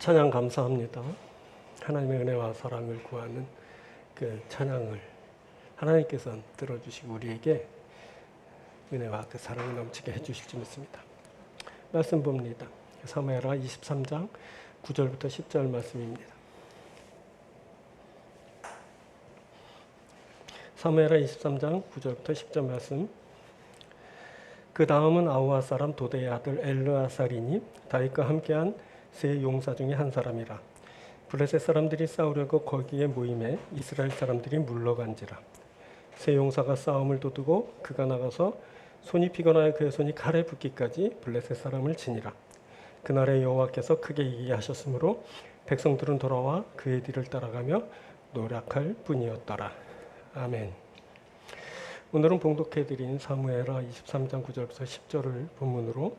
찬양 감사합니다. 하나님의 은혜와 사랑을 구하는 그 찬양을 하나님께서 들어주시고 우리에게 은혜와 그 사랑을 넘치게 해주실 줄 믿습니다. 말씀 봅니다. 사무엘하 23장 9절부터 10절 말씀입니다. 사무엘하 23장 9절부터 10절 말씀. 그 다음은 아우아 사람 도대의 아들 엘르아살이니 다윗과 함께한 세 용사 중에 한 사람이라. 블레셋 사람들이 싸우려고 거기에 모임에 이스라엘 사람들이 물러간지라. 세 용사가 싸움을 도두고 그가 나가서 손이 피곤하여 그의 손이 칼에 붙기까지 블레셋 사람을 치니라. 그날에 여호와께서 크게 이기게 하셨으므로 백성들은 돌아와 그의 뒤를 따라가며 노력할 뿐이었더라. 아멘. 오늘은 봉독해드린 사무엘하 23장 9절부터 10절을 본문으로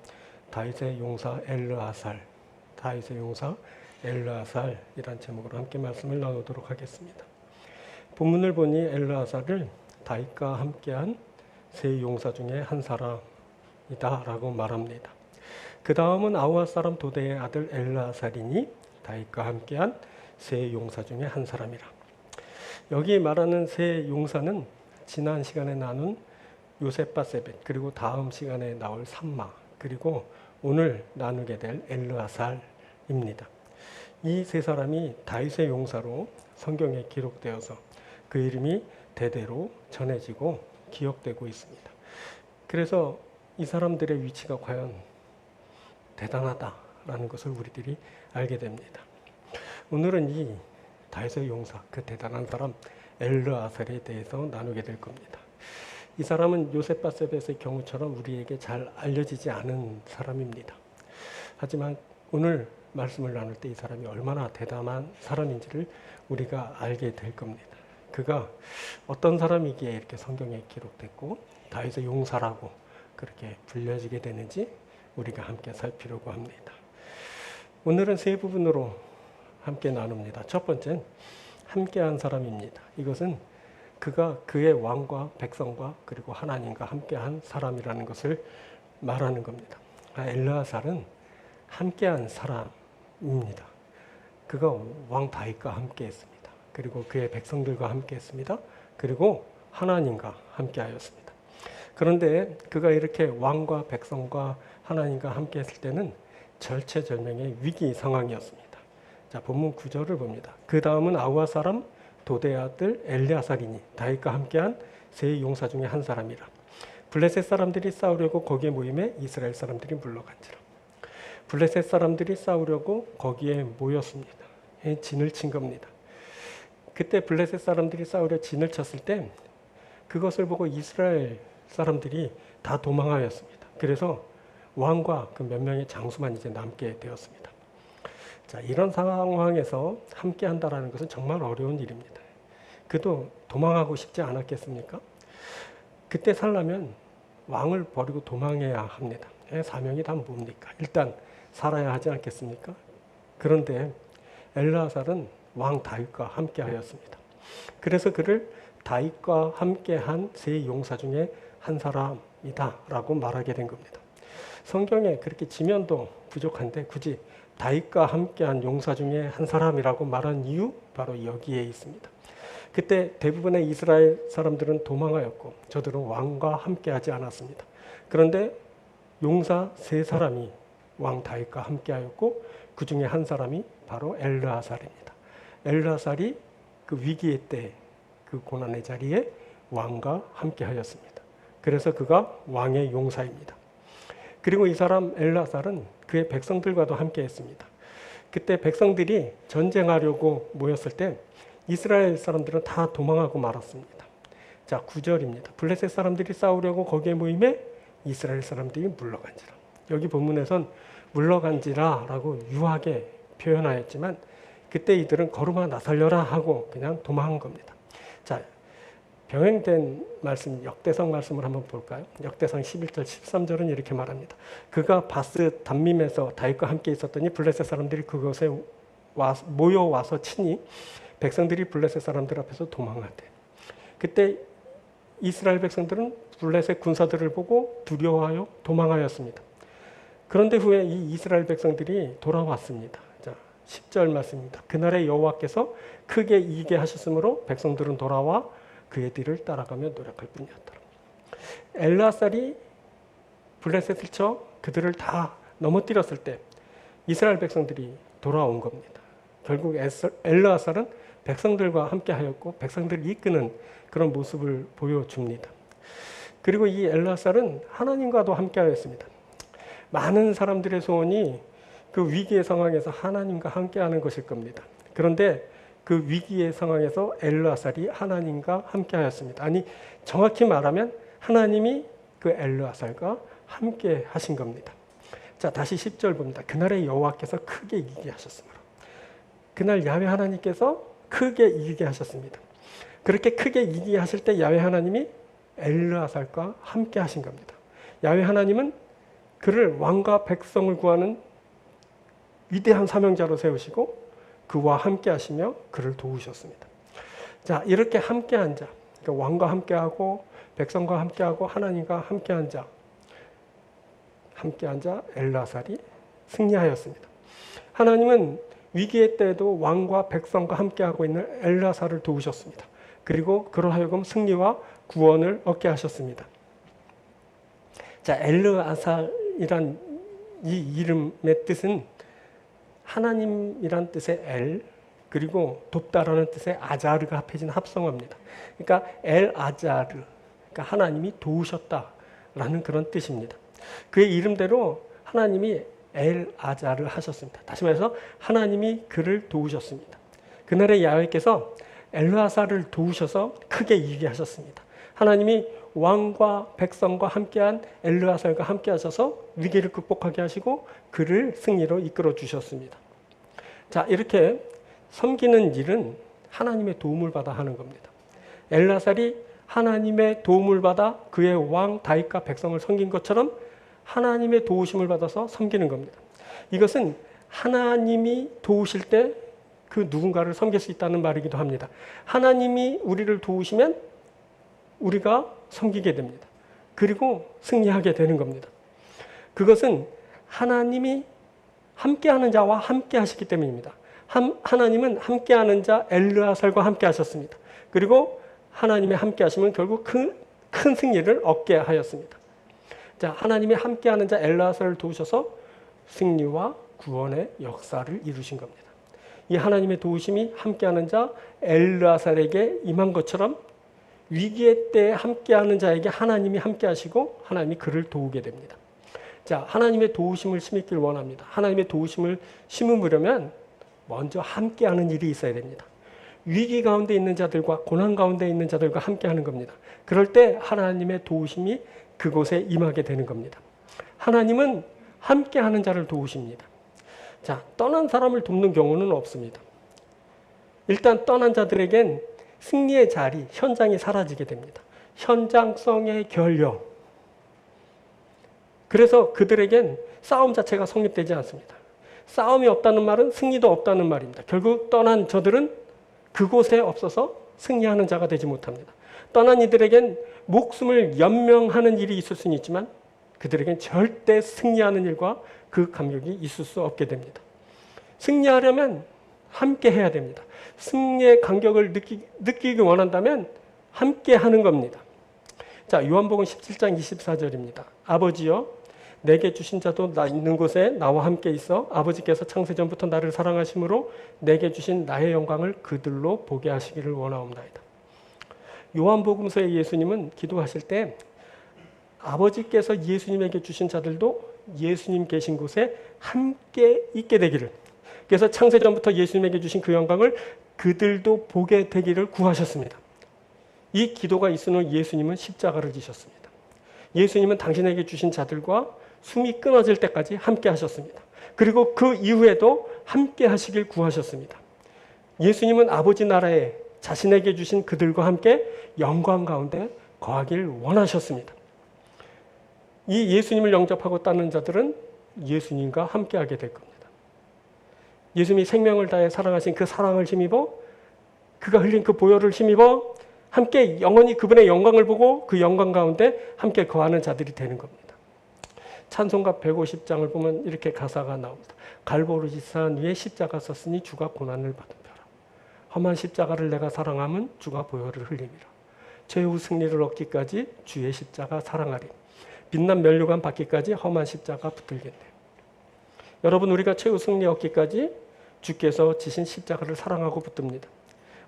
다윗의 용사 엘르아살이란 제목으로 함께 말씀을 나누도록 하겠습니다. 본문을 보니 엘르아살을 다윗과 함께한 세 용사 중에 한 사람이다 라고 말합니다. 그 다음은 아우아 사람 도대의 아들 엘르아살이니 다윗과 함께한 세 용사 중에 한 사람이라. 여기 말하는 세 용사는 지난 시간에 나눈 요셋바세벳, 그리고 다음 시간에 나올 삼마, 그리고 오늘 나누게 될 엘르아살입니다. 이 세 사람이 다윗의 용사로 성경에 기록되어서 그 이름이 대대로 전해지고 기억되고 있습니다. 그래서 이 사람들의 위치가 과연 대단하다라는 것을 우리들이 알게 됩니다. 오늘은 이 다윗의 용사, 그 대단한 사람 엘르아살에 대해서 나누게 될 겁니다. 이 사람은 요셋바세벳의 경우처럼 우리에게 잘 알려지지 않은 사람입니다. 하지만 오늘 말씀을 나눌 때 이 사람이 얼마나 대단한 사람인지를 우리가 알게 될 겁니다. 그가 어떤 사람이기에 이렇게 성경에 기록됐고 다윗의 용사라고 그렇게 불려지게 되는지 우리가 함께 살피려고 합니다. 오늘은 세 부분으로 함께 나눕니다. 첫 번째는 함께한 사람입니다. 이것은 그가 그의 왕과 백성과 그리고 하나님과 함께한 사람이라는 것을 말하는 겁니다. 엘르아살은 함께한 사람입니다. 그가 왕 다윗과 함께했습니다. 그리고 그의 백성들과 함께했습니다. 그리고 하나님과 함께하였습니다. 그런데 그가 이렇게 왕과 백성과 하나님과 함께했을 때는 절체절명의 위기 상황이었습니다. 자, 본문 9절을 봅니다. 그 다음은 아우아 사람 도대의 아들 엘르아살이니 다윗과 함께한 세 용사 중에 한 사람이라. 블레셋 사람들이 싸우려고 거기에 모임에 이스라엘 사람들이 물러간지라. 블레셋 사람들이 싸우려고 거기에 모였습니다. 진을 친 겁니다. 그때 블레셋 사람들이 싸우려 진을 쳤을 때 그것을 보고 이스라엘 사람들이 다 도망하였습니다. 그래서 왕과 그 몇 명의 장수만 이제 남게 되었습니다. 자, 이런 상황에서 함께 한다는 것은 정말 어려운 일입니다. 그도 도망하고 싶지 않았겠습니까? 그때 살려면 왕을 버리고 도망해야 합니다. 사명이 다 뭡니까? 일단 살아야 하지 않겠습니까? 그런데 엘르아살은 왕 다윗과 함께 하였습니다. 그래서 그를 다윗과 함께한 세 용사 중에 한 사람이다 라고 말하게 된 겁니다. 성경에 그렇게 지면도 부족한데 굳이 다윗과 함께한 용사 중에 한 사람이라고 말한 이유 바로 여기에 있습니다. 그때 대부분의 이스라엘 사람들은 도망하였고 저들은 왕과 함께하지 않았습니다. 그런데 용사 세 사람이 왕 다윗과 함께하였고 그 중에 한 사람이 바로 엘르아살입니다. 엘르아살이 그 위기의 때 그 고난의 자리에 왕과 함께하였습니다. 그래서 그가 왕의 용사입니다. 그리고 이 사람 엘르아살은 그의 백성들과도 함께했습니다. 그때 백성들이 전쟁하려고 모였을 때 이스라엘 사람들은 다 도망하고 말았습니다. 자, 9절입니다. 블레셋 사람들이 싸우려고 거기에 모임에 이스라엘 사람들이 물러간지라. 여기 본문에선 물러간지라 라고 유하게 표현하였지만 그때 이들은 걸음아 나 살려라 하고 그냥 도망한 겁니다. 자, 병행된 말씀, 역대상 말씀을 한번 볼까요? 역대상 11절, 13절은 이렇게 말합니다. 그가 바스 담밈에서 다윗과 함께 있었더니 블레셋 사람들이 그곳에 모여와서 치니 백성들이 블레셋 사람들 앞에서 도망하되. 그때 이스라엘 백성들은 블레셋 군사들을 보고 두려워하여 도망하였습니다. 그런데 후에 이 이스라엘 백성들이 돌아왔습니다. 자, 10절 말씀입니다. 그날에 여호와께서 크게 이기게 하셨으므로 백성들은 돌아와 그의 뒤를 따라가며 노력할 뿐이었더라. 엘르아살이 블레셋을 쳐 그들을 다 넘어뜨렸을 때 이스라엘 백성들이 돌아온 겁니다. 결국 엘르아살은 백성들과 함께 하였고 백성들을 이끄는 그런 모습을 보여줍니다. 그리고 이 엘르아살은 하나님과도 함께 하였습니다. 많은 사람들의 소원이 그 위기의 상황에서 하나님과 함께 하는 것일 겁니다. 그런데 그 위기의 상황에서 엘르아살이 하나님과 함께 하였습니다. 아니, 정확히 말하면 하나님이 그 엘르아살과 함께 하신 겁니다. 자, 다시 10절 봅니다. 그날에 여호와께서 크게 이기게 하셨으므로. 그날 야훼 하나님께서 크게 이기게 하셨습니다. 그렇게 크게 이기게 하실 때 야훼 하나님이 엘르아살과 함께 하신 겁니다. 야훼 하나님은 그를 왕과 백성을 구하는 위대한 사명자로 세우시고 그와 함께 하시며 그를 도우셨습니다. 자, 이렇게 함께한 자, 그러니까 왕과 함께하고 백성과 함께하고 하나님과 함께한 자 엘르아살이 승리하였습니다. 하나님은 위기의 때에도 왕과 백성과 함께하고 있는 엘르아살을 도우셨습니다. 그리고 그로 하여금 승리와 구원을 얻게 하셨습니다. 자, 엘르아살이란 이 이름의 뜻은 하나님이란 뜻의 엘, 그리고 돕다라는 뜻의 아자르가 합해진 합성어입니다. 그러니까 엘-아자르, 그러니까 하나님이 도우셨다라는 그런 뜻입니다. 그의 이름대로 하나님이 엘-아자르 하셨습니다. 다시 말해서 하나님이 그를 도우셨습니다. 그날에 야훼께서 엘르아살을 도우셔서 크게 이기게 하셨습니다. 하나님이 왕과 백성과 함께한 엘르아살과 함께 하셔서 위기를 극복하게 하시고 그를 승리로 이끌어 주셨습니다. 자, 이렇게 섬기는 일은 하나님의 도움을 받아 하는 겁니다. 엘르아살이 하나님의 도움을 받아 그의 왕 다윗과 백성을 섬긴 것처럼 하나님의 도우심을 받아서 섬기는 겁니다. 이것은 하나님이 도우실 때 그 누군가를 섬길 수 있다는 말이기도 합니다. 하나님이 우리를 도우시면 우리가 섬기게 됩니다. 그리고 승리하게 되는 겁니다. 그것은 하나님이 함께하는 자와 함께 하시기 때문입니다. 하나님은 함께하는 자 엘르아살과 함께 하셨습니다. 그리고 하나님의 함께 하시면 결국 큰 승리를 얻게 하였습니다. 자, 하나님이 함께하는 자 엘르아살을 도우셔서 승리와 구원의 역사를 이루신 겁니다. 이 하나님의 도우심이 함께하는 자 엘르아살에게 임한 것처럼 위기의 때에 함께하는 자에게 하나님이 함께하시고 하나님이 그를 도우게 됩니다. 자, 하나님의 도우심을 심기를 원합니다. 하나님의 도우심을 심으려면 먼저 함께하는 일이 있어야 됩니다. 위기 가운데 있는 자들과 고난 가운데 있는 자들과 함께하는 겁니다. 그럴 때 하나님의 도우심이 그곳에 임하게 되는 겁니다. 하나님은 함께하는 자를 도우십니다. 자, 떠난 사람을 돕는 경우는 없습니다. 일단 떠난 자들에겐 승리의 자리, 현장이 사라지게 됩니다. 현장성의 결여. 그래서 그들에겐 싸움 자체가 성립되지 않습니다. 싸움이 없다는 말은 승리도 없다는 말입니다. 결국 떠난 저들은 그곳에 없어서 승리하는 자가 되지 못합니다. 떠난 이들에겐 목숨을 연명하는 일이 있을 수는 있지만 그들에겐 절대 승리하는 일과 그 감격이 있을 수 없게 됩니다. 승리하려면 함께 해야 됩니다. 승리의 감격을 느끼기 원한다면 함께 하는 겁니다. 자, 요한복음 17장 24절입니다. 아버지여, 내게 주신 자도 나 있는 곳에 나와 함께 있어 아버지께서 창세전부터 나를 사랑하심으로 내게 주신 나의 영광을 그들로 보게 하시기를 원하옵나이다. 요한복음서의 예수님은 기도하실 때 아버지께서 예수님에게 주신 자들도 예수님 계신 곳에 함께 있게 되기를, 그래서 창세전부터 예수님에게 주신 그 영광을 그들도 보게 되기를 구하셨습니다. 이 기도가 있은 후 예수님은 십자가를 지셨습니다. 예수님은 당신에게 주신 자들과 숨이 끊어질 때까지 함께 하셨습니다. 그리고 그 이후에도 함께 하시길 구하셨습니다. 예수님은 아버지 나라에 자신에게 주신 그들과 함께 영광 가운데 거하길 원하셨습니다. 이 예수님을 영접하고 따르는 자들은 예수님과 함께하게 될 겁니다. 예수님이 생명을 다해 사랑하신 그 사랑을 힘입어, 그가 흘린 그 보혈을 힘입어 함께 영원히 그분의 영광을 보고 그 영광 가운데 함께 거하는 자들이 되는 겁니다. 찬송가 150장을 보면 이렇게 가사가 나옵니다. 갈보리 산 위에 십자가 섰으니 주가 고난을 받은 벼라. 험한 십자가를 내가 사랑하면 주가 보혈을 흘리리라. 최후 승리를 얻기까지 주의 십자가 사랑하리. 빛난 면류관 받기까지 험한 십자가 붙들겠네. 여러분, 우리가 최후 승리 얻기까지 주께서 지신 십자가를 사랑하고 붙듭니다.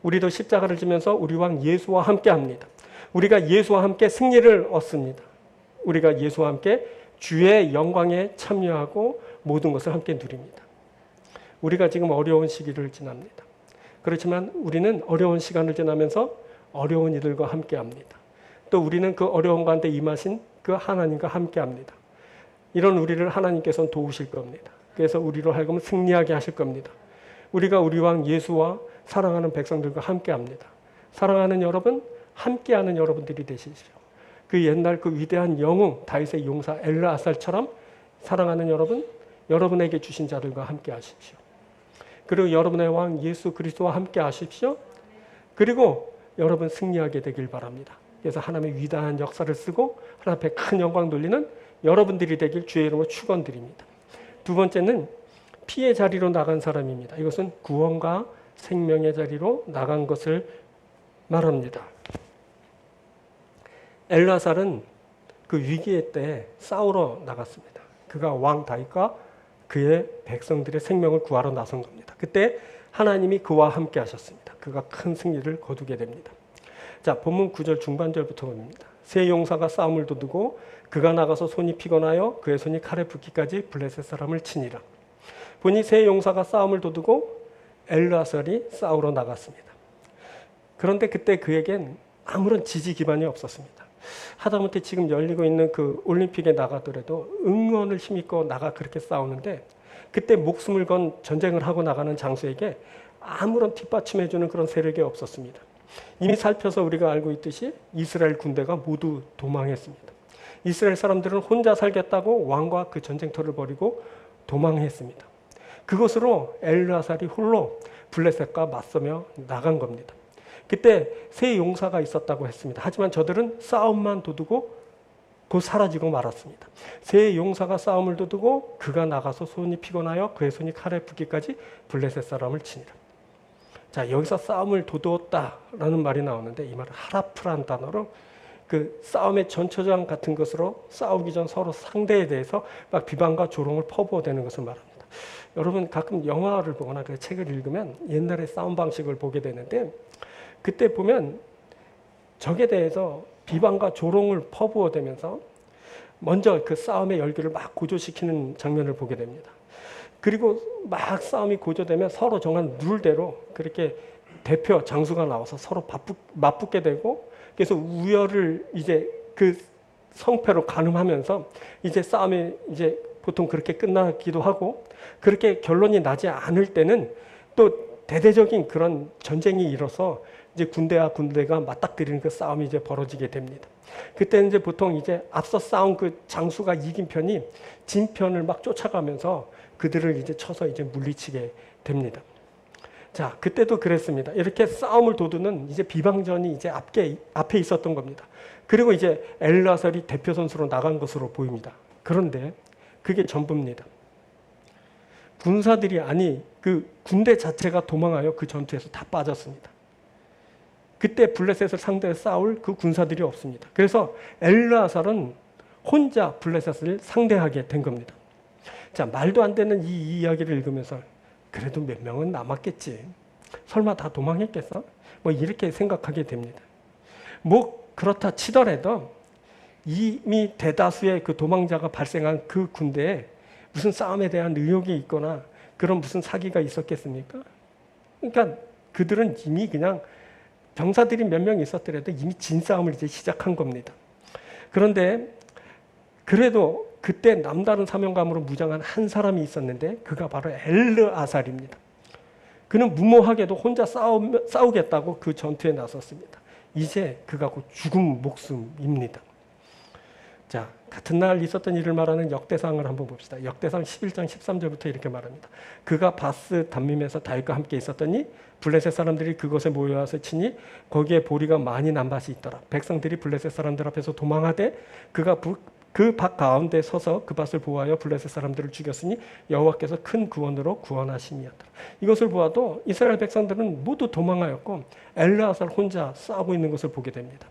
우리도 십자가를 지면서 우리 왕 예수와 함께 합니다. 우리가 예수와 함께 승리를 얻습니다. 우리가 예수와 함께 주의 영광에 참여하고 모든 것을 함께 누립니다. 우리가 지금 어려운 시기를 지납니다. 그렇지만 우리는 어려운 시간을 지나면서 어려운 이들과 함께 합니다. 또 우리는 그 어려운 가운데 임하신 그 하나님과 함께 합니다. 이런 우리를 하나님께서는 도우실 겁니다. 그래서 우리로 하여금 승리하게 하실 겁니다. 우리가 우리 왕 예수와 사랑하는 백성들과 함께 합니다. 사랑하는 여러분, 함께하는 여러분들이 되시죠. 그 옛날 그 위대한 영웅 다윗의 용사 엘르아살처럼 사랑하는 여러분, 여러분에게 주신 자들과 함께 하십시오. 그리고 여러분의 왕 예수 그리스도와 함께 하십시오. 그리고 여러분 승리하게 되길 바랍니다. 그래서 하나님의 위대한 역사를 쓰고 하나님 앞에 큰 영광 돌리는 여러분들이 되길 주의 이름으로 축원드립니다. 두 번째는 피의 자리로 나간 사람입니다. 이것은 구원과 생명의 자리로 나간 것을 말합니다. 엘르아살은 그 위기의 때 싸우러 나갔습니다. 그가 왕 다윗과 그의 백성들의 생명을 구하러 나선 겁니다. 그때 하나님이 그와 함께 하셨습니다. 그가 큰 승리를 거두게 됩니다. 자, 본문 9절 중반절부터 봅니다. 세 용사가 싸움을 도두고 그가 나가서 손이 피곤하여 그의 손이 칼에 붙기까지 블레셋 사람을 치니라. 보니 세 용사가 싸움을 도두고 엘르아살이 싸우러 나갔습니다. 그런데 그때 그에겐 아무런 지지 기반이 없었습니다. 하다못해 지금 열리고 있는 그 올림픽에 나가더라도 응원을 힘입고 나가 그렇게 싸우는데 그때 목숨을 건 전쟁을 하고 나가는 장수에게 아무런 뒷받침해주는 그런 세력이 없었습니다. 이미 살펴서 우리가 알고 있듯이 이스라엘 군대가 모두 도망했습니다. 이스라엘 사람들은 혼자 살겠다고 왕과 그 전쟁터를 벌이고 도망했습니다. 그것으로 엘르아살이 홀로 블레셋과 맞서며 나간 겁니다. 그때 세 용사가 있었다고 했습니다. 하지만 저들은 싸움만 도두고 곧 사라지고 말았습니다. 세 용사가 싸움을 도두고 그가 나가서 손이 피곤하여 그의 손이 칼에 붙기까지 블레셋 사람을 치니라. 자, 여기서 싸움을 도두었다라는 말이 나오는데 이 말은 하라프라는 단어로 그 싸움의 전초장 같은 것으로 싸우기 전 서로 상대에 대해서 막 비방과 조롱을 퍼부어대는 것을 말합니다. 여러분 가끔 영화를 보거나 그 책을 읽으면 옛날의 싸움 방식을 보게 되는데 그때 보면 적에 대해서 비방과 조롱을 퍼부어대면서 먼저 그 싸움의 열기를 막 고조시키는 장면을 보게 됩니다. 그리고 막 싸움이 고조되면 서로 정한 룰대로 그렇게 대표 장수가 나와서 서로 맞붙게 되고 그래서 우열을 이제 그 성패로 가늠하면서 이제 싸움이 이제 보통 그렇게 끝나기도 하고 그렇게 결론이 나지 않을 때는 또 대대적인 그런 전쟁이 일어서 이제 군대와 군대가 맞닥뜨리는 그 싸움이 이제 벌어지게 됩니다. 그때는 이제 보통 이제 앞서 싸운 그 장수가 이긴 편이 진 편을 막 쫓아가면서 그들을 이제 쳐서 이제 물리치게 됩니다. 자, 그때도 그랬습니다. 이렇게 싸움을 도두는 이제 비방전이 이제 앞에 있었던 겁니다. 그리고 이제 엘르아살이 대표 선수로 나간 것으로 보입니다. 그런데 그게 전부입니다. 군사들이 그 군대 자체가 도망하여 그 전투에서 다 빠졌습니다. 그때 블레셋을 상대해 싸울 그 군사들이 없습니다. 그래서 엘르아살은 혼자 블레셋을 상대하게 된 겁니다. 자, 말도 안 되는 이 이야기를 읽으면서 그래도 몇 명은 남았겠지. 설마 다 도망했겠어? 뭐 이렇게 생각하게 됩니다. 뭐 그렇다 치더라도 이미 대다수의 그 도망자가 발생한 그 군대에 무슨 싸움에 대한 의욕이 있거나 그런 무슨 사기가 있었겠습니까? 그러니까 그들은 이미 그냥 병사들이 몇 명 있었더라도 이미 진 싸움을 이제 시작한 겁니다. 그런데 그래도 그때 남다른 사명감으로 무장한 한 사람이 있었는데 그가 바로 엘르아살입니다. 그는 무모하게도 혼자 싸우겠다고 그 전투에 나섰습니다. 이제 그가 곧 죽은 목숨입니다. 자, 같은 날 있었던 일을 말하는 역대상을 한번 봅시다. 역대상 11장 13절부터 이렇게 말합니다. 그가 바스 담밈에서 다윗과 함께 있었더니 블레셋 사람들이 그곳에 모여와서 치니 거기에 보리가 많이 난 밭이 있더라. 백성들이 블레셋 사람들 앞에서 도망하되 그가 그 밭 가운데 서서 그 밭을 보호하여 블레셋 사람들을 죽였으니 여호와께서 큰 구원으로 구원하심이었더라. 이것을 보아도 이스라엘 백성들은 모두 도망하였고 엘르아살 혼자 싸우고 있는 것을 보게 됩니다.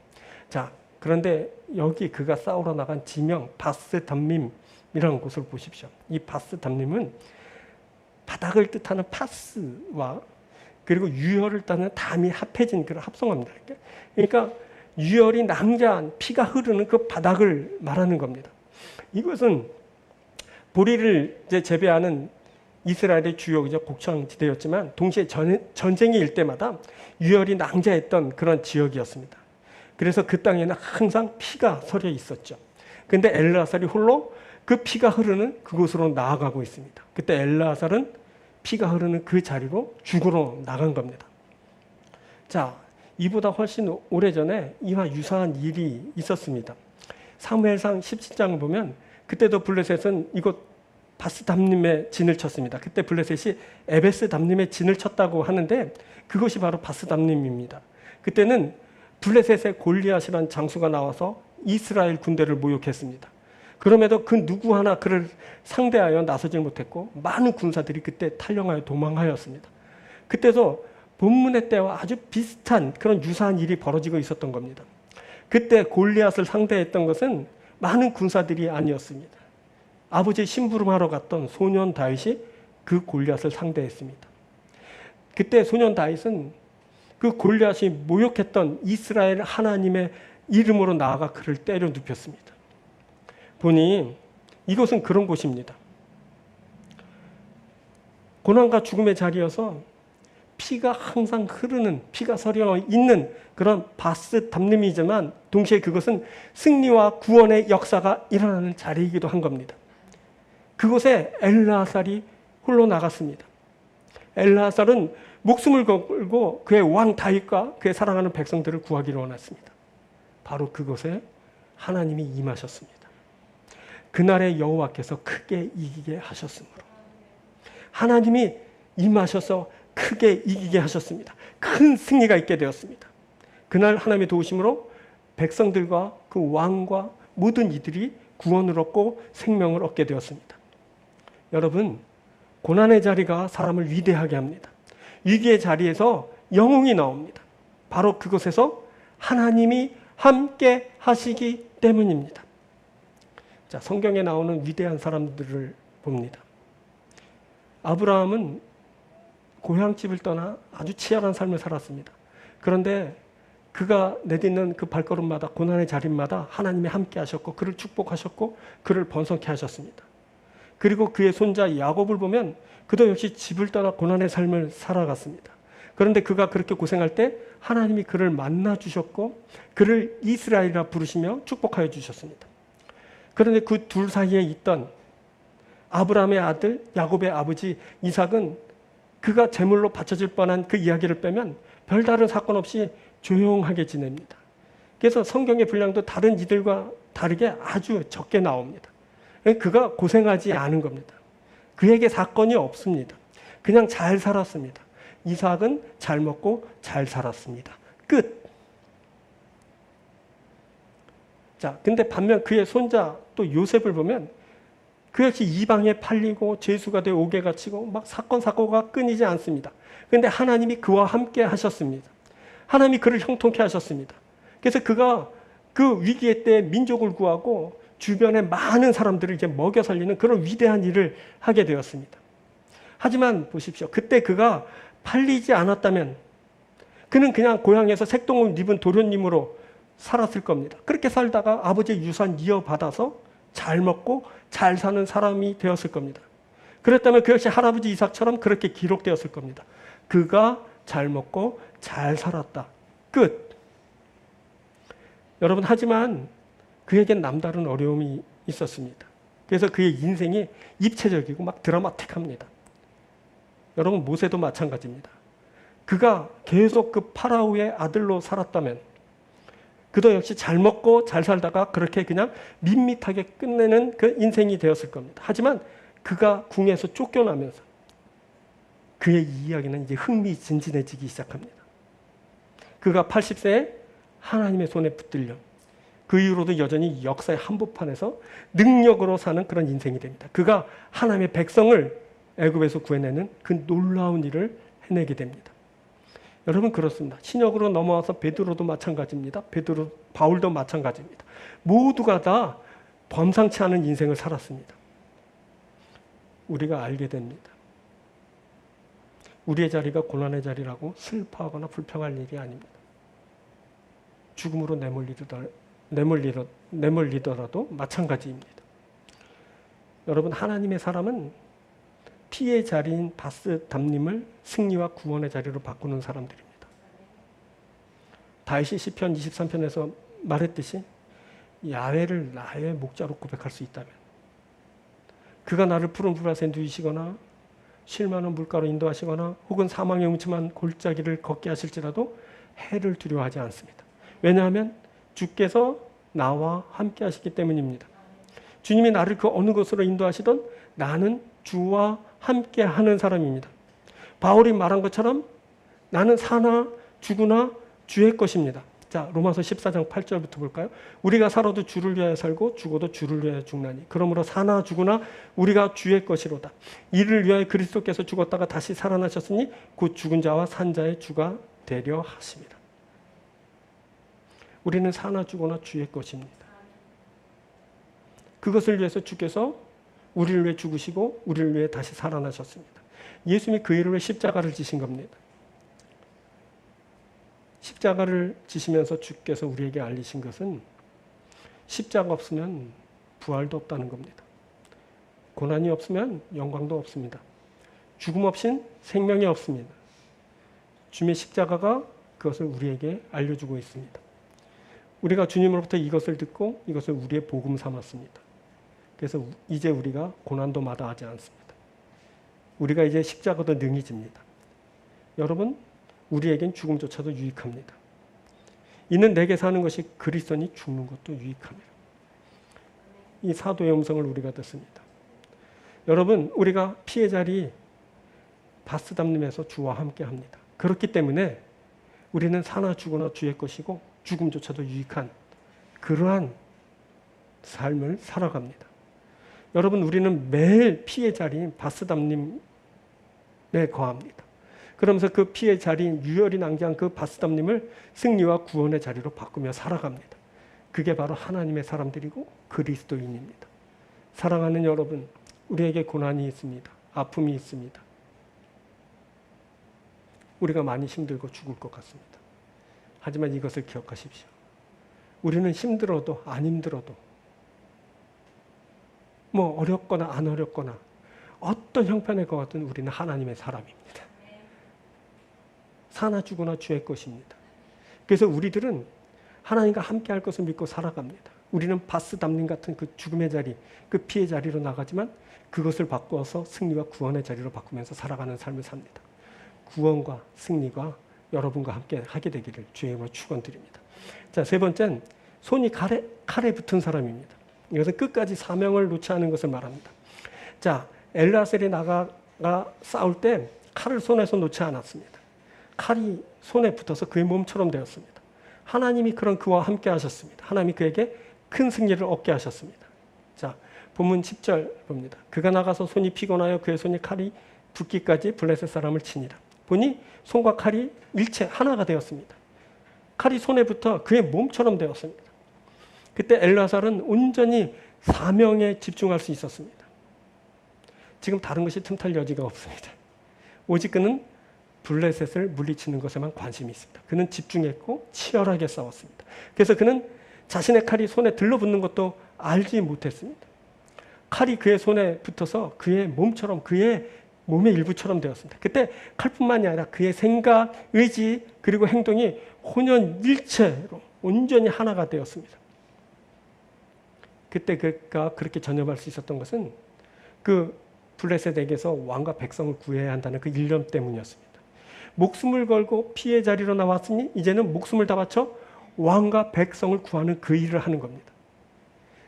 자, 그런데 여기 그가 싸우러 나간 지명 바스 담림이라는 곳을 보십시오. 이 바스 담림은 바닥을 뜻하는 파스와 그리고 유혈을 뜻하는 담이 합해진 그런 합성어입니다. 그러니까 유혈이 낭자한 피가 흐르는 그 바닥을 말하는 겁니다. 이것은 보리를 이제 재배하는 이스라엘의 주요 곡창지대였지만 동시에 전쟁이 일 때마다 유혈이 낭자했던 그런 지역이었습니다. 그래서 그 땅에는 항상 피가 서려 있었죠. 그런데 엘르아살이 홀로 그 피가 흐르는 그곳으로 나아가고 있습니다. 그때 엘르아살은 피가 흐르는 그 자리로 죽으러 나간 겁니다. 자, 이보다 훨씬 오래전에 이와 유사한 일이 있었습니다. 사무엘상 17장을 보면 그때도 블레셋은 이곳 바스 담림에 진을 쳤습니다. 그때 블레셋이 에베스 담림에 진을 쳤다고 하는데 그것이 바로 바스 담림입니다. 그때는 블레셋의 골리앗이라는 장수가 나와서 이스라엘 군대를 모욕했습니다. 그럼에도 그 누구 하나 그를 상대하여 나서질 못했고 많은 군사들이 그때 탈영하여 도망하였습니다. 그때도 본문의 때와 아주 비슷한 그런 유사한 일이 벌어지고 있었던 겁니다. 그때 골리앗을 상대했던 것은 많은 군사들이 아니었습니다. 아버지 심부름하러 갔던 소년 다윗이 그 골리앗을 상대했습니다. 그때 소년 다윗은 그 골리앗이 모욕했던 이스라엘 하나님의 이름으로 나아가 그를 때려 눕혔습니다. 보니 이것은 그런 곳입니다. 고난과 죽음의 자리여서 피가 항상 흐르는, 피가 서려 있는 그런 바스 담림이지만 동시에 그것은 승리와 구원의 역사가 일어나는 자리이기도 한 겁니다. 그곳에 엘르아살이 홀로 나갔습니다. 엘르아살은 목숨을 걸고 그의 왕 다윗과 그의 사랑하는 백성들을 구하기를 원했습니다. 바로 그곳에 하나님이 임하셨습니다. 그날에 여호와께서 크게 이기게 하셨으므로 하나님이 임하셔서 크게 이기게 하셨습니다. 큰 승리가 있게 되었습니다. 그날 하나님의 도우심으로 백성들과 그 왕과 모든 이들이 구원을 얻고 생명을 얻게 되었습니다. 여러분, 고난의 자리가 사람을 위대하게 합니다. 위기의 자리에서 영웅이 나옵니다. 바로 그곳에서 하나님이 함께 하시기 때문입니다. 자, 성경에 나오는 위대한 사람들을 봅니다. 아브라함은 고향집을 떠나 아주 치열한 삶을 살았습니다. 그런데 그가 내딛는 그 발걸음마다 고난의 자리마다 하나님이 함께 하셨고 그를 축복하셨고 그를 번성케 하셨습니다. 그리고 그의 손자 야곱을 보면 그도 역시 집을 떠나 고난의 삶을 살아갔습니다. 그런데 그가 그렇게 고생할 때 하나님이 그를 만나 주셨고 그를 이스라엘이라 부르시며 축복하여 주셨습니다. 그런데 그 둘 사이에 있던 아브라함의 아들 야곱의 아버지 이삭은 그가 제물로 바쳐질 뻔한 그 이야기를 빼면 별다른 사건 없이 조용하게 지냅니다. 그래서 성경의 분량도 다른 이들과 다르게 아주 적게 나옵니다. 그가 고생하지 않은 겁니다. 그에게 사건이 없습니다. 그냥 잘 살았습니다. 이삭은 잘 먹고 잘 살았습니다. 끝. 자, 근데 반면 그의 손자 또 요셉을 보면 그 역시 이방에 팔리고 죄수가 되어 옥에 갇히고 막 사건 사고가 끊이지 않습니다. 그런데 하나님이 그와 함께 하셨습니다. 하나님이 그를 형통케 하셨습니다. 그래서 그가 그 위기의 때 민족을 구하고 주변에 많은 사람들을 이제 먹여 살리는 그런 위대한 일을 하게 되었습니다. 하지만 보십시오. 그때 그가 팔리지 않았다면 그는 그냥 고향에서 색동을 입은 도련님으로 살았을 겁니다. 그렇게 살다가 아버지의 유산 이어받아서 잘 먹고 잘 사는 사람이 되었을 겁니다. 그랬다면 그 역시 할아버지 이삭처럼 그렇게 기록되었을 겁니다. 그가 잘 먹고 잘 살았다. 끝. 여러분, 하지만 그에겐 남다른 어려움이 있었습니다. 그래서 그의 인생이 입체적이고 막 드라마틱합니다. 여러분, 모세도 마찬가지입니다. 그가 계속 그 파라오의 아들로 살았다면 그도 역시 잘 먹고 잘 살다가 그렇게 그냥 밋밋하게 끝내는 그 인생이 되었을 겁니다. 하지만 그가 궁에서 쫓겨나면서 그의 이야기는 이제 흥미진진해지기 시작합니다. 그가 80세에 하나님의 손에 붙들려 그 이후로도 여전히 역사의 한복판에서 능력으로 사는 그런 인생이 됩니다. 그가 하나님의 백성을 애굽에서 구해내는 그 놀라운 일을 해내게 됩니다. 여러분 그렇습니다. 신약으로 넘어와서 베드로도 마찬가지입니다. 바울도 마찬가지입니다. 모두가 다 범상치 않은 인생을 살았습니다. 우리가 알게 됩니다. 우리의 자리가 고난의 자리라고 슬퍼하거나 불평할 일이 아닙니다. 죽음으로 내몰리더라도 마찬가지입니다. 여러분 하나님의 사람은 피의 자리인 바스담님을 승리와 구원의 자리로 바꾸는 사람들입니다. 다윗이 시편 23편에서 말했듯이 야훼를 나의 목자로 고백할 수 있다면 그가 나를 푸른 불밭에 누이시거나 쉴 만한 물가로 인도하시거나 혹은 사망의 음침한 골짜기를 걷게 하실지라도 해를 두려워하지 않습니다. 왜냐하면 주께서 나와 함께 하시기 때문입니다. 주님이 나를 그 어느 곳으로 인도하시던 나는 주와 함께 하는 사람입니다. 바울이 말한 것처럼 나는 사나 죽으나 주의 것입니다. 자, 로마서 14장 8절부터 볼까요? 우리가 살아도 주를 위하여 살고 죽어도 주를 위하여 죽나니 그러므로 사나 죽으나 우리가 주의 것이로다. 이를 위하여 그리스도께서 죽었다가 다시 살아나셨으니 곧 죽은 자와 산 자의 주가 되려 하십니다. 우리는 사나 죽으나 주의 것입니다. 그것을 위해서 주께서 우리를 위해 죽으시고 우리를 위해 다시 살아나셨습니다. 예수님이 그 일을 위해 십자가를 지신 겁니다. 십자가를 지시면서 주께서 우리에게 알리신 것은 십자가 없으면 부활도 없다는 겁니다. 고난이 없으면 영광도 없습니다. 죽음 없인 생명이 없습니다. 주님의 십자가가 그것을 우리에게 알려주고 있습니다. 우리가 주님으로부터 이것을 듣고 이것을 우리의 복음 삼았습니다. 그래서 이제 우리가 고난도 마다하지 않습니다. 우리가 이제 십자가도 능히 집니다. 여러분, 우리에겐 죽음조차도 유익합니다. 이는 내게 사는 것이 그리스도니 죽는 것도 유익합니다. 이 사도의 음성을 우리가 듣습니다. 여러분, 우리가 피의 자리 바스담님에서 주와 함께 합니다. 그렇기 때문에 우리는 사나 죽으나 주의 것이고 죽음조차도 유익한 그러한 삶을 살아갑니다. 여러분, 우리는 매일 피의 자리인 바스담님에 거합니다. 그러면서 그 피의 자리인 유혈이 낭자한 그 바스담님을 승리와 구원의 자리로 바꾸며 살아갑니다. 그게 바로 하나님의 사람들이고 그리스도인입니다. 사랑하는 여러분, 우리에게 고난이 있습니다. 아픔이 있습니다. 우리가 많이 힘들고 죽을 것 같습니다. 하지만 이것을 기억하십시오. 우리는 힘들어도 안 힘들어도 뭐 어렵거나 안 어렵거나 어떤 형편의 것 같든 우리는 하나님의 사람입니다. 사나 죽으나 주의 것입니다. 그래서 우리들은 하나님과 함께 할 것을 믿고 살아갑니다. 우리는 바스담님 같은 그 죽음의 자리, 그 피의 자리로 나가지만 그것을 바꾸어서 승리와 구원의 자리로 바꾸면서 살아가는 삶을 삽니다. 구원과 승리가 여러분과 함께 하게 되기를 주의 이름으로 축원드립니다. 자, 세 번째는 손이 칼에 붙은 사람입니다. 이것은 끝까지 사명을 놓지 않은 것을 말합니다. 자, 엘르아셀이 나가가 싸울 때 칼을 손에서 놓지 않았습니다. 칼이 손에 붙어서 그의 몸처럼 되었습니다. 하나님이 그런 그와 함께 하셨습니다. 하나님이 그에게 큰 승리를 얻게 하셨습니다. 자, 본문 10절 봅니다. 그가 나가서 손이 피곤하여 그의 손이 칼이 붓기까지 블레셋 사람을 치니라. 보니 손과 칼이 일체 하나가 되었습니다. 칼이 손에 붙어 그의 몸처럼 되었습니다. 그때 엘르아살은 온전히 사명에 집중할 수 있었습니다. 지금 다른 것이 틈탈 여지가 없습니다. 오직 그는 블레셋을 물리치는 것에만 관심이 있습니다. 그는 집중했고 치열하게 싸웠습니다. 그래서 그는 자신의 칼이 손에 들러붙는 것도 알지 못했습니다. 칼이 그의 손에 붙어서 그의 몸처럼, 그의 몸의 일부처럼 되었습니다. 그때 칼뿐만이 아니라 그의 생각, 의지, 그리고 행동이 혼연일체로 온전히 하나가 되었습니다. 그때 그가 그렇게 전념할 수 있었던 것은 그 블레셋에게서 왕과 백성을 구해야 한다는 그 일념 때문이었습니다. 목숨을 걸고 피의 자리로 나왔으니 이제는 목숨을 다 바쳐 왕과 백성을 구하는 그 일을 하는 겁니다.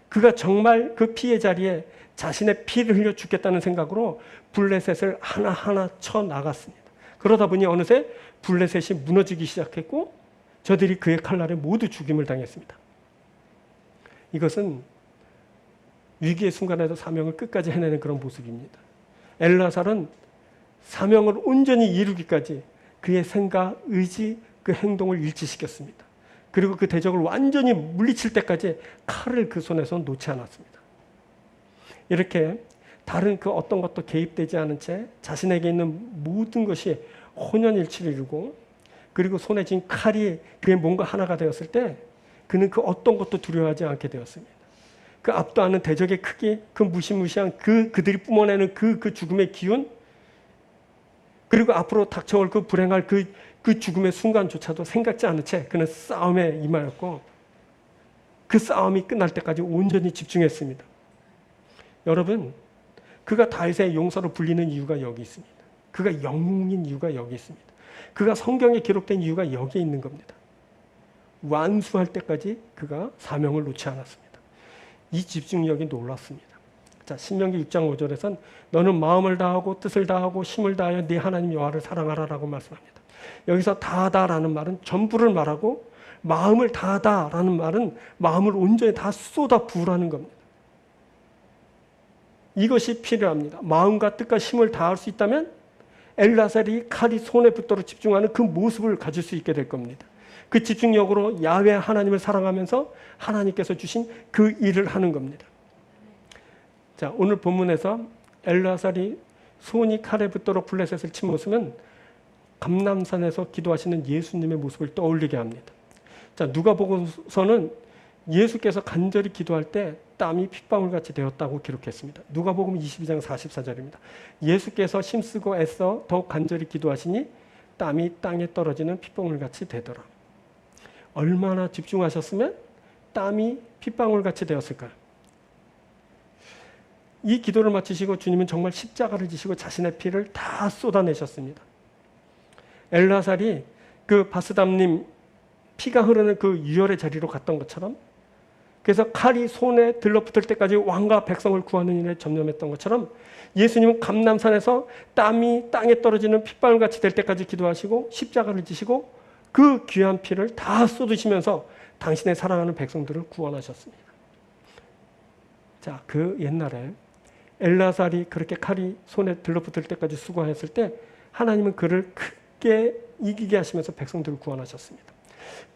그가 정말 그 피의 자리에 자신의 피를 흘려 죽겠다는 생각으로 블레셋을 하나하나 쳐 나갔습니다. 그러다 보니 어느새 블레셋이 무너지기 시작했고 저들이 그의 칼날에 모두 죽임을 당했습니다. 이것은 위기의 순간에도 사명을 끝까지 해내는 그런 모습입니다. 엘르아살은 사명을 온전히 이루기까지 그의 생각, 의지, 그 행동을 일치시켰습니다. 그리고 그 대적을 완전히 물리칠 때까지 칼을 그 손에서 놓지 않았습니다. 이렇게 다른 그 어떤 것도 개입되지 않은 채 자신에게 있는 모든 것이 혼연일치를 이루고, 그리고 손에 쥔 칼이 그의 몸과 하나가 되었을 때 그는 그 어떤 것도 두려워하지 않게 되었습니다. 그 압도하는 대적의 크기, 그 무시무시한 그들이 뿜어내는 그 죽음의 기운, 그리고 앞으로 닥쳐올 그 불행할 그 죽음의 순간조차도 생각지 않은 채 그는 싸움에 임하였고, 그 싸움이 끝날 때까지 온전히 집중했습니다. 여러분, 그가 다윗의 용사로 불리는 이유가 여기 있습니다. 그가 영웅인 이유가 여기 있습니다. 그가 성경에 기록된 이유가 여기에 있는 겁니다. 완수할 때까지 그가 사명을 놓지 않았습니다. 이 집중력이 놀랍습니다. 자, 신명기 6장 5절에선 너는 마음을 다하고 뜻을 다하고 힘을 다하여 네 하나님 여호와를 사랑하라라고 말씀합니다. 여기서 다하다라는 말은 전부를 말하고, 마음을 다하다라는 말은 마음을 온전히 다 쏟아 부으라는 겁니다. 이것이 필요합니다. 마음과 뜻과 힘을 다할 수 있다면 엘르아살이 칼이 손에 붙도록 집중하는 그 모습을 가질 수 있게 될 겁니다. 그 집중력으로 야훼 하나님을 사랑하면서 하나님께서 주신 그 일을 하는 겁니다. 자, 오늘 본문에서 엘르아살이 손이 칼에 붙도록 블레셋을 친 모습은 감람산에서 기도하시는 예수님의 모습을 떠올리게 합니다. 자, 누가복음서는 예수께서 간절히 기도할 때 땀이 핏방울같이 되었다고 기록했습니다. 누가복음 22장 44절입니다. 예수께서 힘쓰고 애써 더욱 간절히 기도하시니 땀이 땅에 떨어지는 핏방울같이 되더라. 얼마나 집중하셨으면 땀이 핏방울같이 되었을까요? 이 기도를 마치시고 주님은 정말 십자가를 지시고 자신의 피를 다 쏟아내셨습니다. 엘르아살이 그 바스담님 피가 흐르는 그 유혈의 자리로 갔던 것처럼, 그래서 칼이 손에 들러붙을 때까지 왕과 백성을 구하는 일에 전념했던 것처럼, 예수님은 감람산에서 땀이 땅에 떨어지는 핏방울같이 될 때까지 기도하시고 십자가를 지시고 그 귀한 피를 다 쏟으시면서 당신의 사랑하는 백성들을 구원하셨습니다. 자, 그 옛날에 엘르아살이 그렇게 칼이 손에 들러붙을 때까지 수고하였을 때 하나님은 그를 크게 이기게 하시면서 백성들을 구원하셨습니다.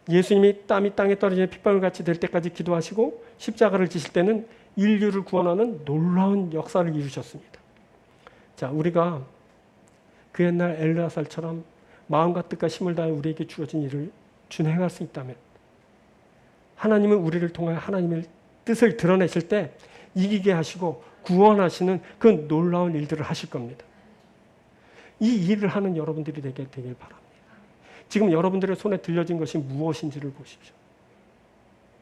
예수님이 땀이 땅에 떨어지는 핏방울같이 될 때까지 기도하시고 십자가를 지실 때는 인류를 구원하는 놀라운 역사를 이루셨습니다. 자, 우리가 그 옛날 엘르아살처럼 마음과 뜻과 힘을 다해 우리에게 주어진 일을 준행할 수 있다면, 하나님은 우리를 통하여 하나님의 뜻을 드러내실 때 이기게 하시고 구원하시는 그 놀라운 일들을 하실 겁니다. 이 일을 하는 여러분들이 되길 바랍니다. 지금 여러분들의 손에 들려진 것이 무엇인지를 보십시오.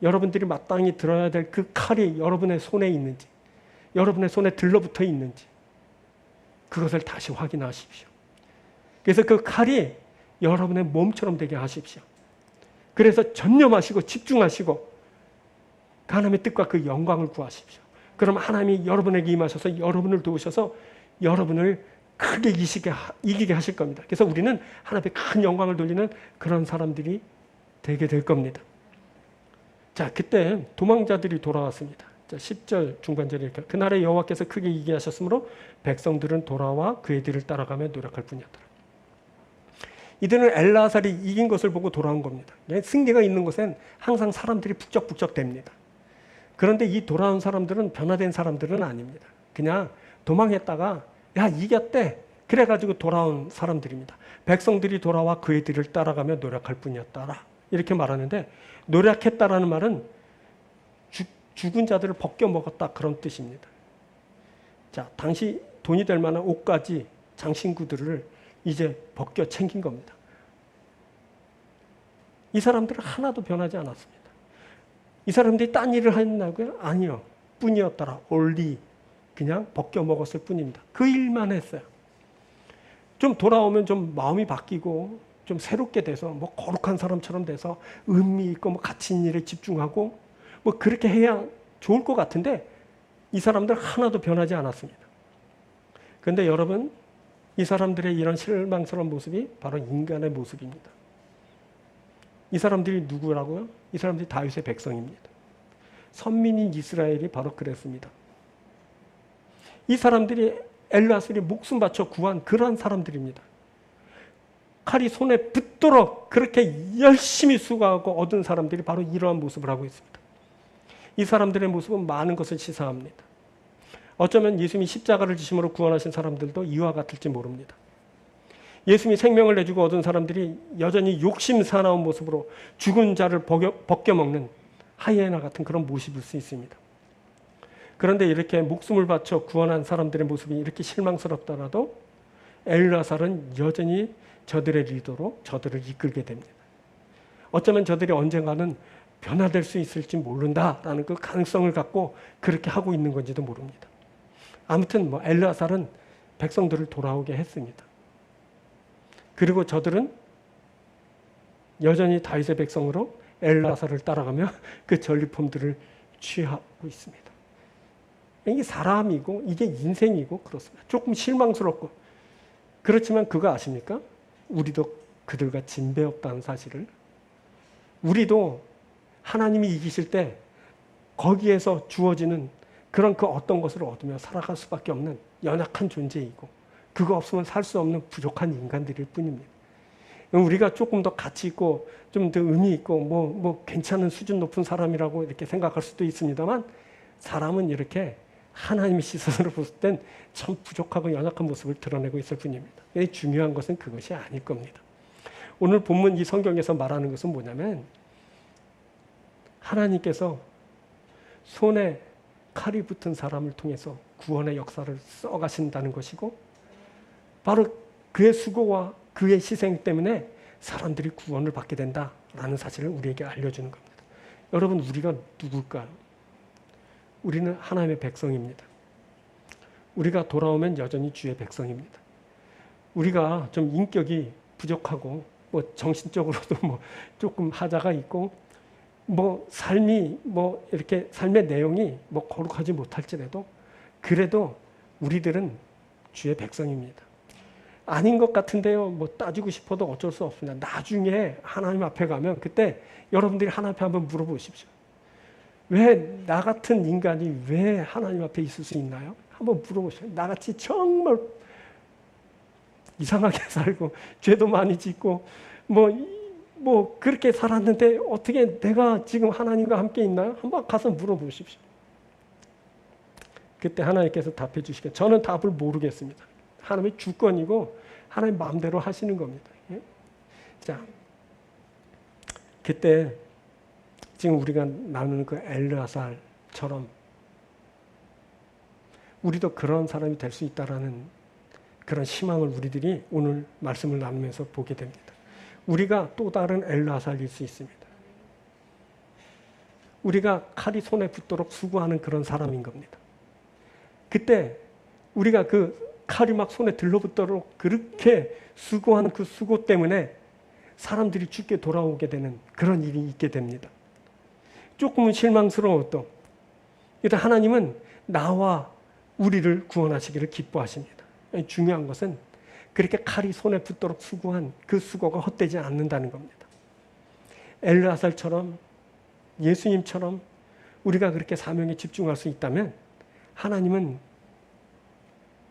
여러분들이 마땅히 들어야 될 그 칼이 여러분의 손에 있는지, 여러분의 손에 들러붙어 있는지, 그것을 다시 확인하십시오. 그래서 그 칼이 여러분의 몸처럼 되게 하십시오. 그래서 전념하시고 집중하시고 하나님의 뜻과 그 영광을 구하십시오. 그럼 하나님이 여러분에게 임하셔서 여러분을 도우셔서 여러분을 크게 이기게 하실 겁니다. 그래서 우리는 하나님의 큰 영광을 돌리는 그런 사람들이 되게 될 겁니다. 자, 그때 도망자들이 돌아왔습니다. 자, 10절 중반절에 이렇게 그날에 여호와께서 크게 이기게 하셨으므로 백성들은 돌아와 그의 뒤를 따라가며 노력할 뿐이었더라. 이들은 엘르아살이 이긴 것을 보고 돌아온 겁니다. 승리가 있는 곳엔 항상 사람들이 북적북적 됩니다. 그런데 이 돌아온 사람들은 변화된 사람들은 아닙니다. 그냥 도망했다가 야, 이겼대. 그래가지고 돌아온 사람들입니다. 백성들이 돌아와 그의 뒤를 따라가며 노력할 뿐이었더라. 이렇게 말하는데, 노력했다라는 말은 죽은 자들을 벗겨 먹었다, 그런 뜻입니다. 자, 당시 돈이 될 만한 옷가지, 장신구들을 이제 벗겨 챙긴 겁니다. 이 사람들은 하나도 변하지 않았습니다. 이 사람들이 딴 일을 했나고요? 아니요. 뿐이었더라. only. 그냥 벗겨 먹었을 뿐입니다. 그 일만 했어요. 좀 돌아오면 좀 마음이 바뀌고 좀 새롭게 돼서 뭐 거룩한 사람처럼 돼서 의미 있고 뭐 가치 있는 일에 집중하고 뭐 그렇게 해야 좋을 것 같은데, 이 사람들 하나도 변하지 않았습니다. 그런데 여러분, 이 사람들의 이런 실망스러운 모습이 바로 인간의 모습입니다. 이 사람들이 누구라고요? 이 사람들이 다윗의 백성입니다. 선민인 이스라엘이 바로 그랬습니다. 이 사람들이 엘르아살이 목숨 바쳐 구한 그러한 사람들입니다. 칼이 손에 붙도록 그렇게 열심히 수고하고 얻은 사람들이 바로 이러한 모습을 하고 있습니다. 이 사람들의 모습은 많은 것을 시사합니다. 어쩌면 예수님이 십자가를 지심으로 구원하신 사람들도 이와 같을지 모릅니다. 예수님이 생명을 내주고 얻은 사람들이 여전히 욕심 사나운 모습으로 죽은 자를 벗겨먹는 하이에나 같은 그런 모습일 수 있습니다. 그런데 이렇게 목숨을 바쳐 구원한 사람들의 모습이 이렇게 실망스럽더라도 엘르아살은 여전히 저들의 리더로 저들을 이끌게 됩니다. 어쩌면 저들이 언젠가는 변화될 수 있을지 모른다라는 그 가능성을 갖고 그렇게 하고 있는 건지도 모릅니다. 아무튼 엘르아살은 백성들을 돌아오게 했습니다. 그리고 저들은 여전히 다윗의 백성으로 엘르아살을 따라가며 그 전리품들을 취하고 있습니다. 이게 사람이고 이게 인생이고 그렇습니다. 조금 실망스럽고 그렇지만 그거 아십니까? 우리도 그들과 진배 없다는 사실을. 우리도 하나님이 이기실 때 거기에서 주어지는 그런 그 어떤 것을 얻으며 살아갈 수밖에 없는 연약한 존재이고 그거 없으면 살 수 없는 부족한 인간들일 뿐입니다. 우리가 조금 더 가치 있고 좀 더 의미 있고 뭐 괜찮은 수준 높은 사람이라고 이렇게 생각할 수도 있습니다만 사람은 이렇게 하나님의 시선으로 봤을 땐 참 부족하고 연약한 모습을 드러내고 있을 뿐입니다. 중요한 것은 그것이 아닐 겁니다. 오늘 본문 이 성경에서 말하는 것은 뭐냐면 하나님께서 손에 칼이 붙은 사람을 통해서 구원의 역사를 써가신다는 것이고 바로 그의 수고와 그의 희생 때문에 사람들이 구원을 받게 된다라는 사실을 우리에게 알려주는 겁니다. 여러분 우리가 누굴까요? 우리는 하나님의 백성입니다. 우리가 돌아오면 여전히 주의 백성입니다. 우리가 좀 인격이 부족하고 정신적으로도 조금 하자가 있고 삶이 이렇게 삶의 내용이 거룩하지 못할지라도 그래도 우리들은 주의 백성입니다. 아닌 것 같은데요. 따지고 싶어도 어쩔 수 없습니다. 나중에 하나님 앞에 가면 그때 여러분들이 하나님 앞에 한번 물어보십시오. 왜 나 같은 인간이 왜 하나님 앞에 있을 수 있나요? 한번 물어보십시오. 나같이 정말 이상하게 살고 죄도 많이 짓고 그렇게 살았는데 어떻게 내가 지금 하나님과 함께 있나요? 한번 가서 물어보십시오. 그때 하나님께서 답해 주시겠죠. 저는 답을 모르겠습니다. 하나님의 주권이고 하나님 마음대로 하시는 겁니다. 자, 그때 지금 우리가 나누는 그 엘르아살처럼 우리도 그런 사람이 될 수 있다라는 그런 희망을 우리들이 오늘 말씀을 나누면서 보게 됩니다. 우리가 또 다른 엘르아살일 수 있습니다. 우리가 칼이 손에 붙도록 수고하는 그런 사람인 겁니다. 그때 우리가 그 칼이 막 손에 들러붙도록 그렇게 수고하는 그 수고 때문에 사람들이 죽게 돌아오게 되는 그런 일이 있게 됩니다. 조금은 실망스러워도 일단 하나님은 나와 우리를 구원하시기를 기뻐하십니다. 중요한 것은 그렇게 칼이 손에 붙도록 수고한 그 수고가 헛되지 않는다는 겁니다. 엘르아살처럼 예수님처럼 우리가 그렇게 사명에 집중할 수 있다면 하나님은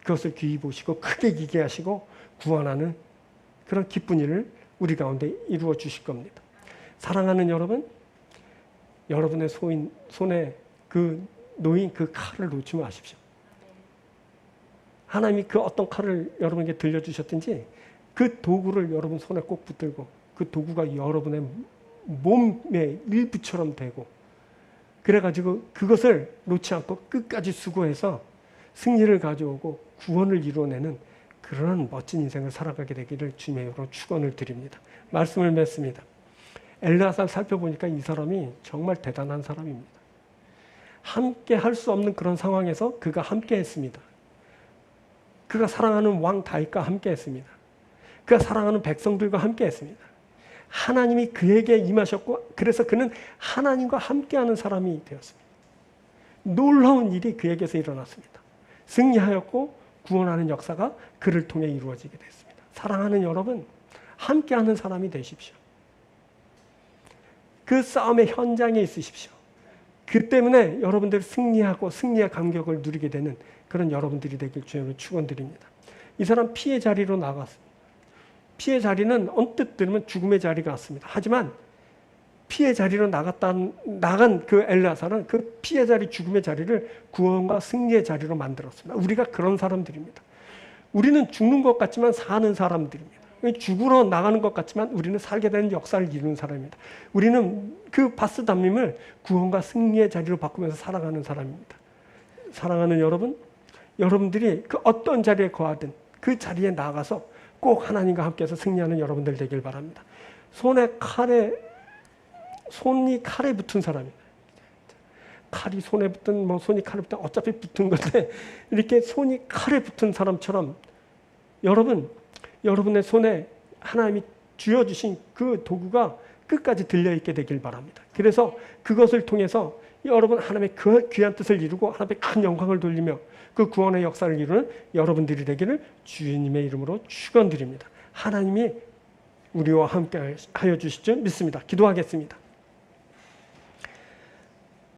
그것을 귀히 보시고 크게 기게 하시고 구원하는 그런 기쁜 일을 우리 가운데 이루어 주실 겁니다. 사랑하는 여러분, 여러분의 손에 놓인 그 칼을 놓지 마십시오. 하나님이 그 어떤 칼을 여러분에게 들려주셨든지 그 도구를 여러분 손에 꼭 붙들고 그 도구가 여러분의 몸의 일부처럼 되고 그래가지고 그것을 놓지 않고 끝까지 수고해서 승리를 가져오고 구원을 이루어내는 그런 멋진 인생을 살아가게 되기를 주님의 이름으로 축원을 드립니다. 말씀을 맺습니다. 엘르아살 살펴보니까 이 사람이 정말 대단한 사람입니다. 함께 할 수 없는 그런 상황에서 그가 함께 했습니다. 그가 사랑하는 왕 다윗과 함께 했습니다. 그가 사랑하는 백성들과 함께 했습니다. 하나님이 그에게 임하셨고 그래서 그는 하나님과 함께하는 사람이 되었습니다. 놀라운 일이 그에게서 일어났습니다. 승리하였고 구원하는 역사가 그를 통해 이루어지게 됐습니다. 사랑하는 여러분, 함께하는 사람이 되십시오. 그 싸움의 현장에 있으십시오. 그 때문에 여러분들이 승리하고 승리의 감격을 누리게 되는 그런 여러분들이 되길 주님으로 축원드립니다. 이 사람 피의 자리로 나갔습니다. 피의 자리는 언뜻 들으면 죽음의 자리가 같습니다. 하지만 피의 자리로 나간 그 엘르아살은 그 피의 자리, 죽음의 자리를 구원과 승리의 자리로 만들었습니다. 우리가 그런 사람들입니다. 우리는 죽는 것 같지만 사는 사람들입니다. 죽으러 나가는 것 같지만 우리는 살게 되는 역사를 이루는 사람입니다. 우리는 그 바스 담임을 구원과 승리의 자리로 바꾸면서 살아가는 사람입니다. 사랑하는 여러분, 여러분들이 그 어떤 자리에 거하든 그 자리에 나가서 꼭 하나님과 함께해서 승리하는 여러분들 되길 바랍니다. 손이 칼에 붙은 사람입니다. 칼이 손에 붙든 손이 칼에 붙든 어차피 붙은 건데 이렇게 손이 칼에 붙은 사람처럼 여러분의 손에 하나님이 쥐어주신 그 도구가 끝까지 들려있게 되길 바랍니다. 그래서 그것을 통해서 여러분 하나님의 그 귀한 뜻을 이루고 하나님의 큰 영광을 돌리며 그 구원의 역사를 이루는 여러분들이 되기를 주님의 이름으로 축원드립니다. 하나님이 우리와 함께 하여 주실 줄 믿습니다. 기도하겠습니다.